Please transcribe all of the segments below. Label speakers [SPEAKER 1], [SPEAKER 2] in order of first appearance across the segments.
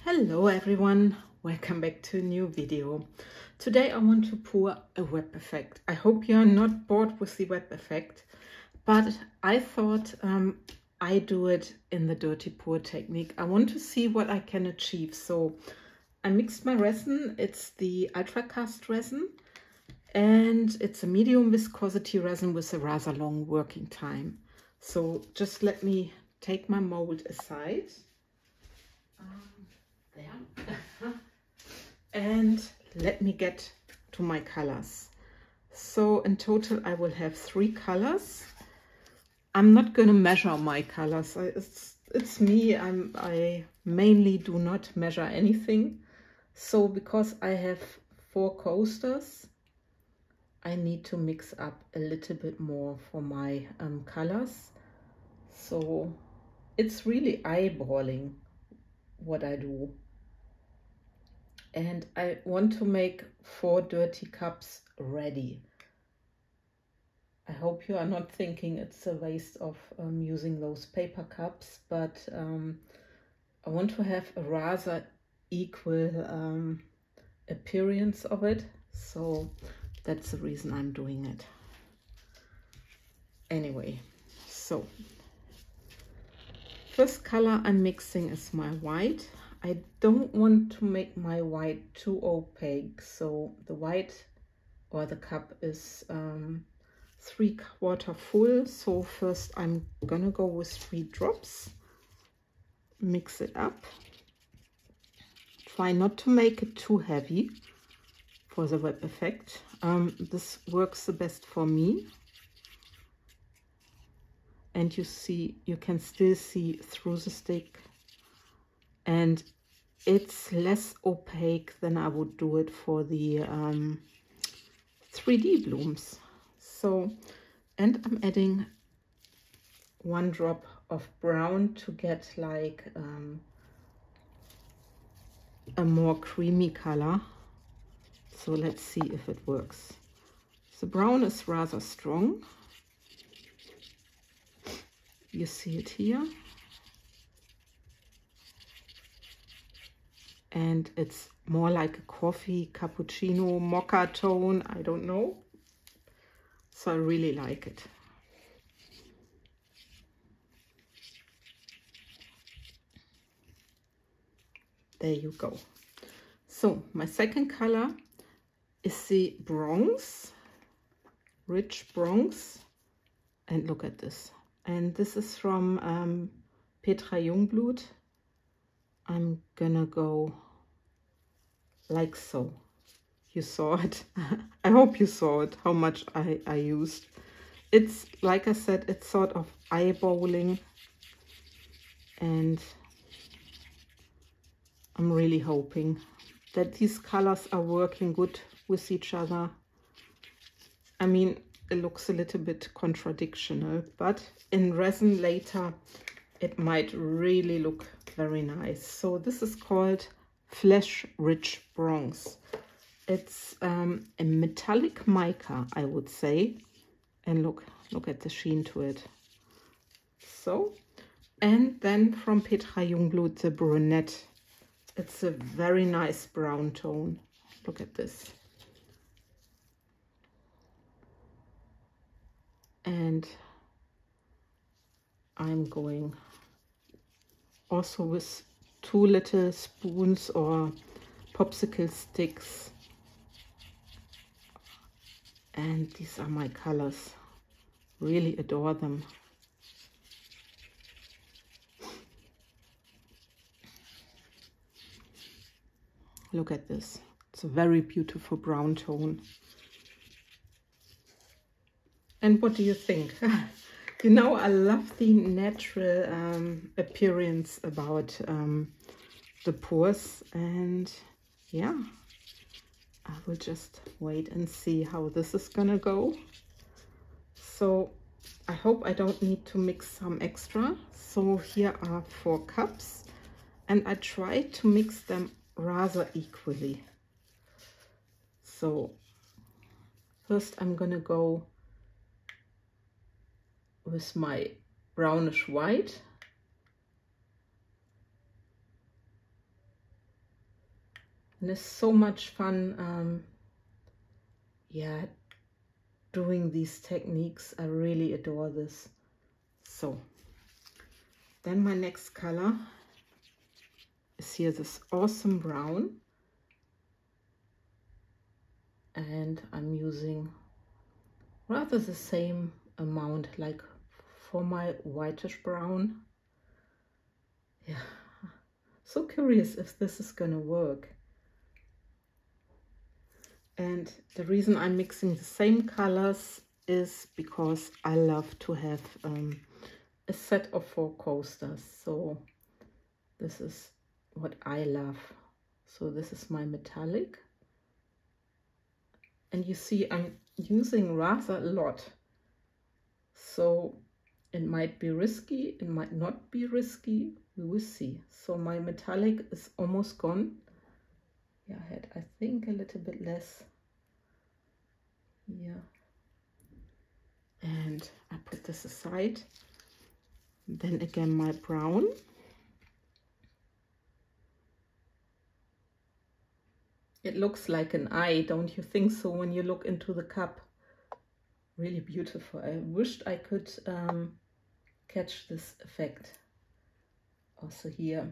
[SPEAKER 1] Hello everyone, welcome back to a new video. Today I want to pour a web effect. I hope you are not bored with the web effect, but I thought I do it in the dirty pour technique. I want to see what I can achieve. So I mixed my resin. It's the Ultracast resin and it's a medium viscosity resin with a rather long working time. So just let me take my mold aside. There. And let me get to my colors. So in total I will have 3 colors. I'm not going to measure my colors. It's me. I mainly do not measure anything. So because I have 4 coasters, I need to mix up a little bit more for my colors. So it's really eyeballing what I do. And I want to make 4 dirty cups ready. I hope you are not thinking it's a waste of using those paper cups, but I want to have a rather equal appearance of it. So that's the reason I'm doing it. Anyway, so first color I'm mixing is my white. I don't want to make my white too opaque, so the white or the cup is 3/4 full. So first I'm gonna go with 3 drops, mix it up. Try not to make it too heavy for the web effect. This works the best for me. And you can still see through the stick. And it's less opaque than I would do it for the 3D blooms. So, and I'm adding 1 drop of brown to get like a more creamy color. So let's see if it works. The brown is rather strong. You see it here. And it's more like a coffee, cappuccino, mocha tone, I don't know. So I really like it. There you go. So my second color is the bronze, rich bronze. And look at this. And this is from Petra Jongbloed. I'm gonna go like so. You saw it. I hope you saw it, how much I used. It's, like I said, it's sort of eyeballing. And I'm really hoping that these colors are working good with each other. I mean, it looks a little bit contradictional, but in resin later, it might really look very nice. So this is called Flesh Rich Bronze. It's a metallic mica, I would say. And look at the sheen to it. So, and then from Petra Jongbloed, the brunette. It's a very nice brown tone. Look at this. And I'm going also with 2 little spoons or popsicle sticks. And these are my colors. Really adore them. Look at this. It's a very beautiful brown tone. And what do you think? You know, I love the natural appearance about the pours, and yeah, I will just wait and see how this is gonna go. So I hope I don't need to mix some extra. So here are 4 cups and I try to mix them rather equally. So first I'm gonna go with my brownish white And it's so much fun, yeah, doing these techniques. I really adore this. So then my next color is here, this awesome brown, and I'm using rather the same amount like for my whitish brown. Yeah, so curious if this is gonna work. And the reason I'm mixing the same colors is because I love to have a set of 4 coasters. So this is what I love. So this is my metallic. And you see I'm using rather a lot. So it might be risky, it might not be risky, we will see. So my metallic is almost gone. Yeah, I had, I think, a little bit less. Yeah. And I put this aside. Then again my brown. It looks like an eye, don't you think so, when you look into the cup? Really beautiful. I wished I could catch this effect. Also here.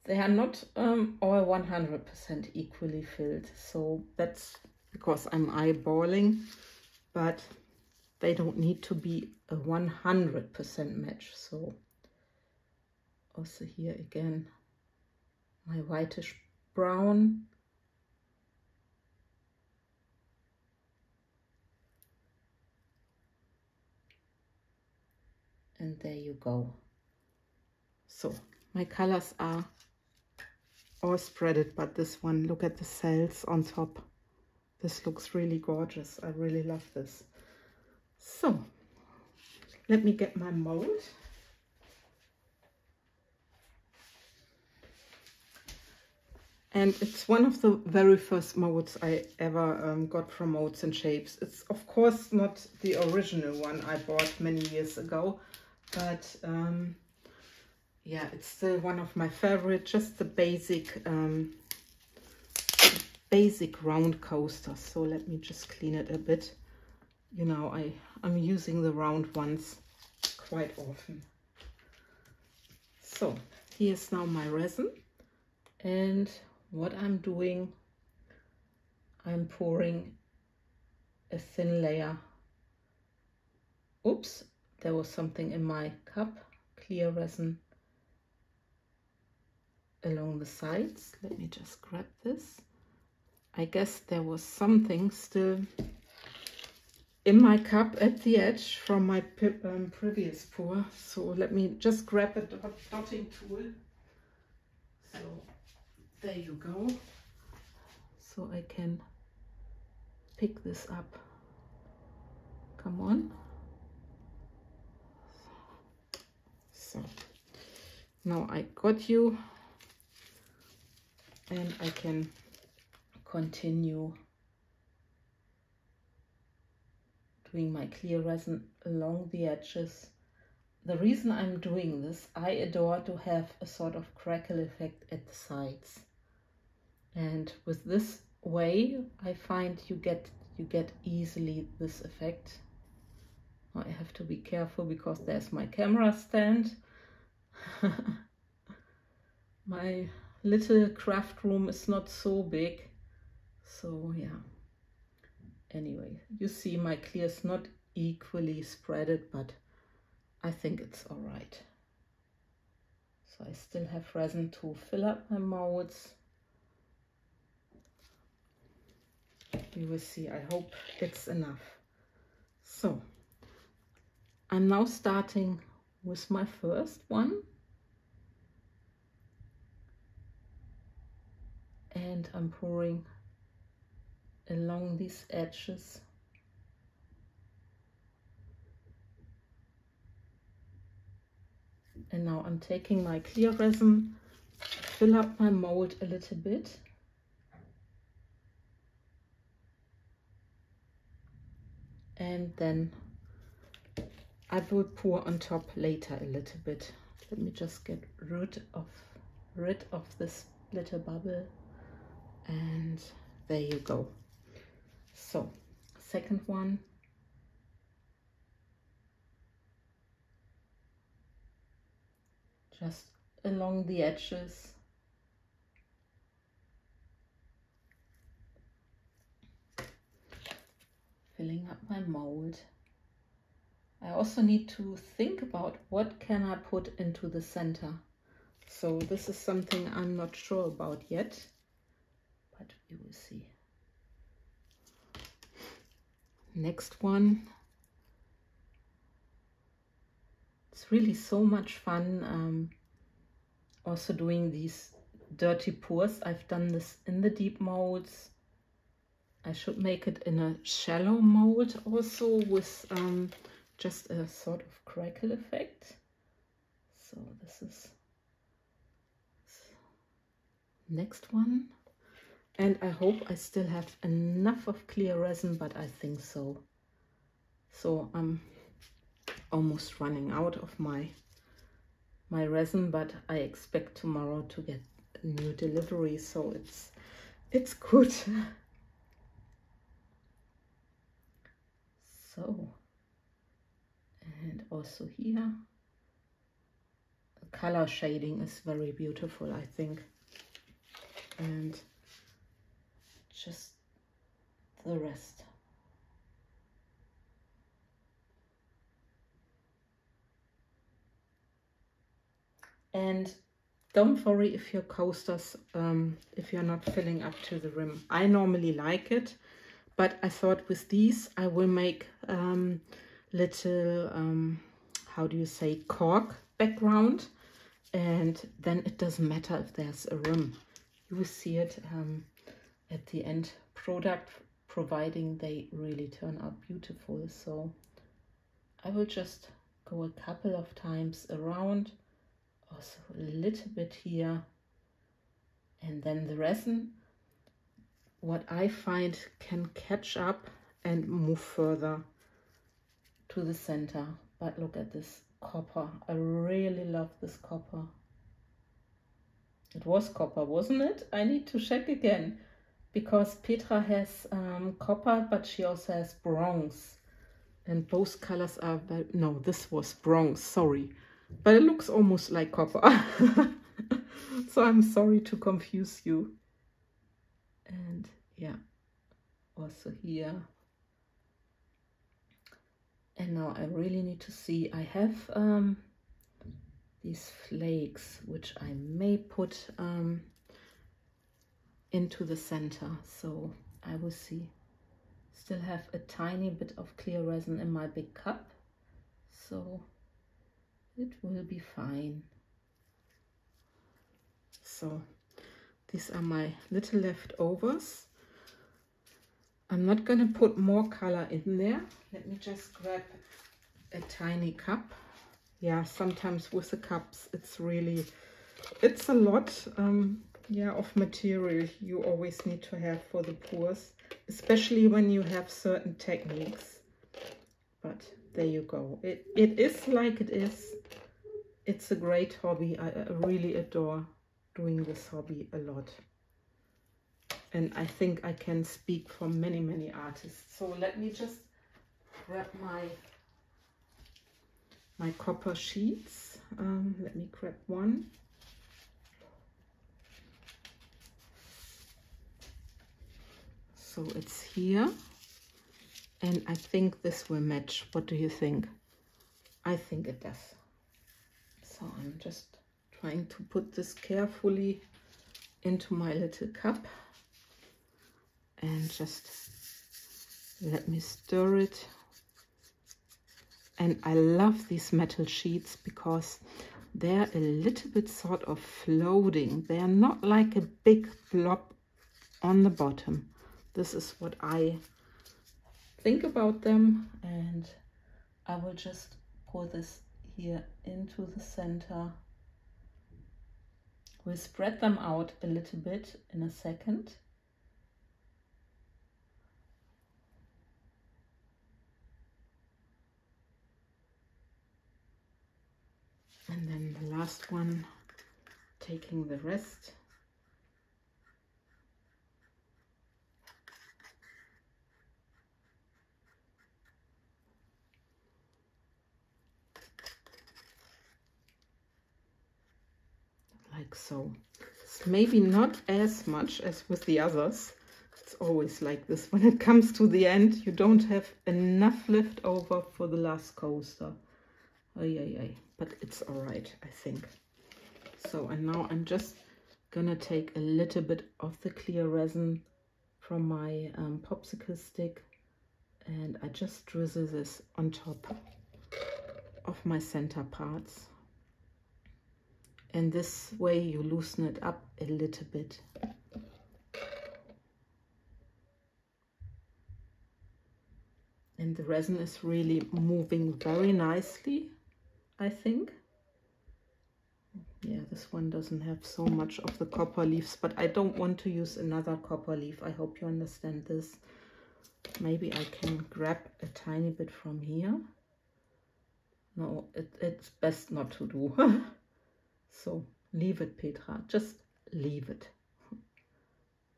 [SPEAKER 1] They are not all 100% equally filled, so that's because I'm eyeballing, but they don't need to be a 100% match. So also here again, my whitish brown. And there you go. So my colors are all spreaded, but this one, look at the cells on top. This looks really gorgeous. I really love this. So let me get my mold. And it's one of the very first molds I ever got from MoldsandShapes. It's of course not the original one I bought many years ago, but yeah, it's still one of my favorite. Just the basic round coaster. So let me just clean it a bit. You know, I'm using the round ones quite often. So here's now my resin, and what I'm doing, I'm pouring a thin layer. Oops, there was something in my cup. Clear resin along the sides. Let me just grab this. I guess there was something still in my cup at the edge from my previous pour. So let me just grab a dotting tool. So there you go. So I can pick this up. Come on. So now I got you, and I can continue doing my clear resin along the edges. The reason I'm doing this, I adore to have a sort of crackle effect at the sides. And with this way, I find you get easily this effect. I have to be careful because there's my camera stand. My little craft room is not so big, so yeah. Anyway, you see my clear is not equally spreaded, but I think it's all right. So I still have resin to fill up my molds. You will see, I hope it's enough. So I'm now starting with my first one. And I'm pouring along these edges. And now I'm taking my clear resin, fill up my mold a little bit. And then I will pour on top later a little bit. Let me just get rid of this little bubble. And there you go. So second one. Just along the edges. Filling up my mold. I also need to think about what can I put into the center. So this is something I'm not sure about yet, but we will see. Next one. It's really so much fun also doing these dirty pours. I've done this in the deep molds. I should make it in a shallow mold also with just a sort of crackle effect. So this is next one. And I hope I still have enough of clear resin, but I think so. So I'm almost running out of my resin, but I expect tomorrow to get a new delivery, so it's good. So, and also here, the color shading is very beautiful, I think. And just the rest. And don't worry if your coasters, if you're not filling up to the rim. I normally like it, but I thought with these I will make little, how do you say, cork background, and then it doesn't matter if there's a rim. You will see it at the end product, providing they really turn out beautiful. So I will just go a couple of times around, also a little bit here, and then the resin, what I find, can catch up and move further to the center. But look at this copper. I really love this copper. It was copper, wasn't it? I need to check again, because Petra has copper, but she also has bronze. And both colors are, no, this was bronze, sorry. But it looks almost like copper. So I'm sorry to confuse you. And yeah, also here. And now I really need to see, I have these flakes, which I may put into the center. So I will see. Still have a tiny bit of clear resin in my big cup. So it will be fine. So these are my little leftovers. I'm not going to put more color in there. Let me just grab a tiny cup. Yeah, sometimes with the cups it's a lot yeah, of material you always need to have for the pours, especially when you have certain techniques. But there you go. It is like it is. It's a great hobby. I really adore doing this hobby a lot. And I think I can speak for many, many artists. So let me just grab my copper sheets. Let me grab one. So it's here. And I think this will match. What do you think? I think it does. So I'm just trying to put this carefully into my little cup. And just let me stir it. And I love these metal sheets because they're a little bit sort of floating. They're not like a big blob on the bottom. This is what I think about them. And I will just pour this here into the center. We'll spread them out a little bit in a second. And then the last one, taking the rest. like so. It's maybe not as much as with the others. It's always like this. When it comes to the end, you don't have enough left over for the last coaster. But it's all right, I think. So, and now I'm just gonna take a little bit of the clear resin from my popsicle stick, and I just drizzle this on top of my center parts. And this way you loosen it up a little bit. And the resin is really moving very nicely, I think. Yeah, this one doesn't have so much of the copper leaves, but I don't want to use another copper leaf. I hope you understand this. Maybe I can grab a tiny bit from here. No, it's best not to do. So leave it, Petra, just leave it.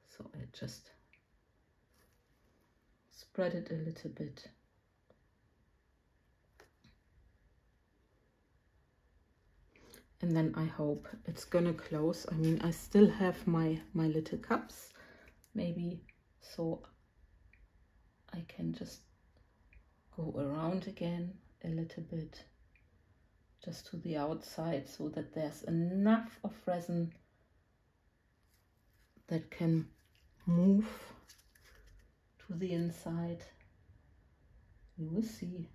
[SPEAKER 1] So I just spread it a little bit. And then I hope it's gonna close. I mean, I still have my little cups, maybe, so I can just go around again a little bit, just to the outside, so that there's enough of resin that can move to the inside. You will see.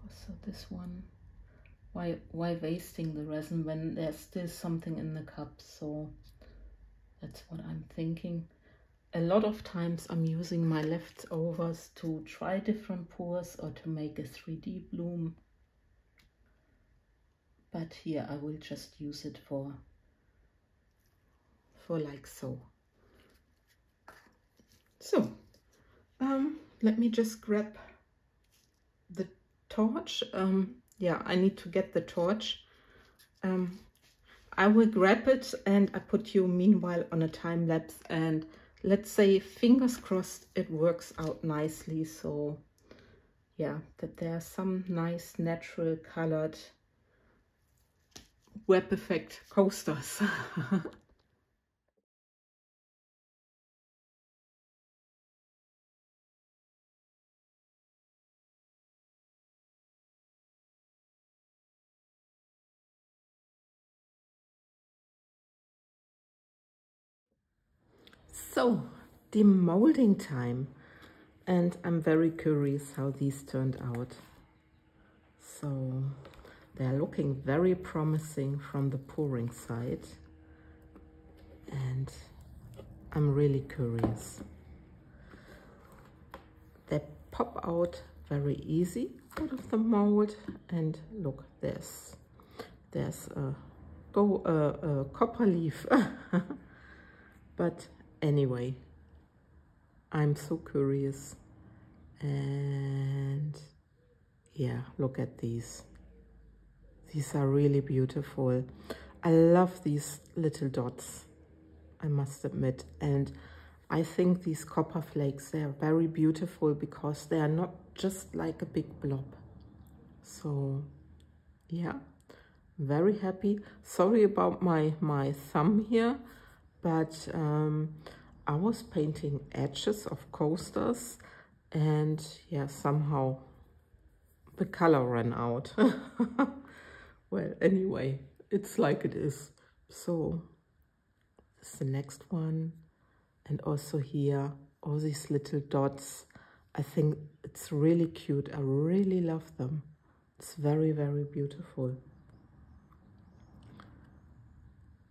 [SPEAKER 1] Also this one, why wasting the resin when there's still something in the cup? So that's what I'm thinking. A lot of times I'm using my leftovers to try different pours or to make a 3D bloom. But here I will just use it for like so. So, let me just grab the torch. Yeah, I need to get the torch. I will grab it and I put you meanwhile on a time lapse, and let's say fingers crossed it works out nicely. So yeah, that there are some nice natural colored web effect coasters. So, demolding time, and I'm very curious how these turned out. So, they're looking very promising from the pouring side, and I'm really curious. They pop out very easy out of the mold, and look, there's a copper leaf. But anyway, I'm so curious, and yeah, look at these. These are really beautiful. I love these little dots, I must admit, and I think these copper flakes, they are very beautiful because they are not just like a big blob. So yeah, very happy. Sorry about my thumb here, but I was painting edges of coasters, and yeah, somehow the color ran out. Well, anyway, it's like it is. So this is the next one, and also here, all these little dots. I think it's really cute. I really love them. It's very, very beautiful.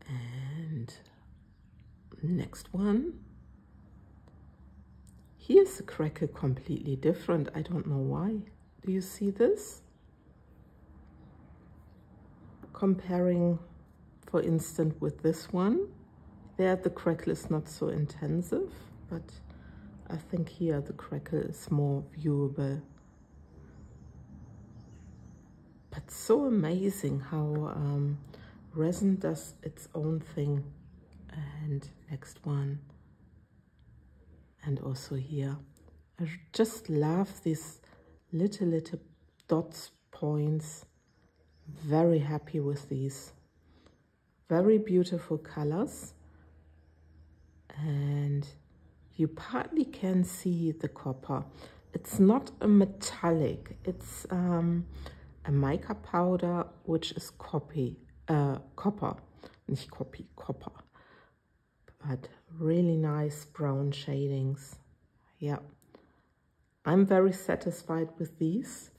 [SPEAKER 1] And next one. Here's the crackle completely different. I don't know why. Do you see this? Comparing, for instance, with this one, there the crackle is not so intensive, but I think here the crackle is more viewable. But so amazing how resin does its own thing. And next one. and also here. I just love these little dots, points. Very happy with these. Very beautiful colors. And you partly can see the copper. It's not a metallic, it's a mica powder, which is copper, nicht copy, copper. But really nice brown shadings. Yeah, I'm very satisfied with these.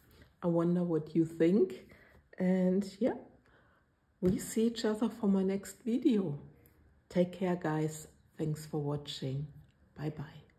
[SPEAKER 1] I wonder what you think. And yeah, we see each other for my next video. Take care, guys. Thanks for watching. Bye bye.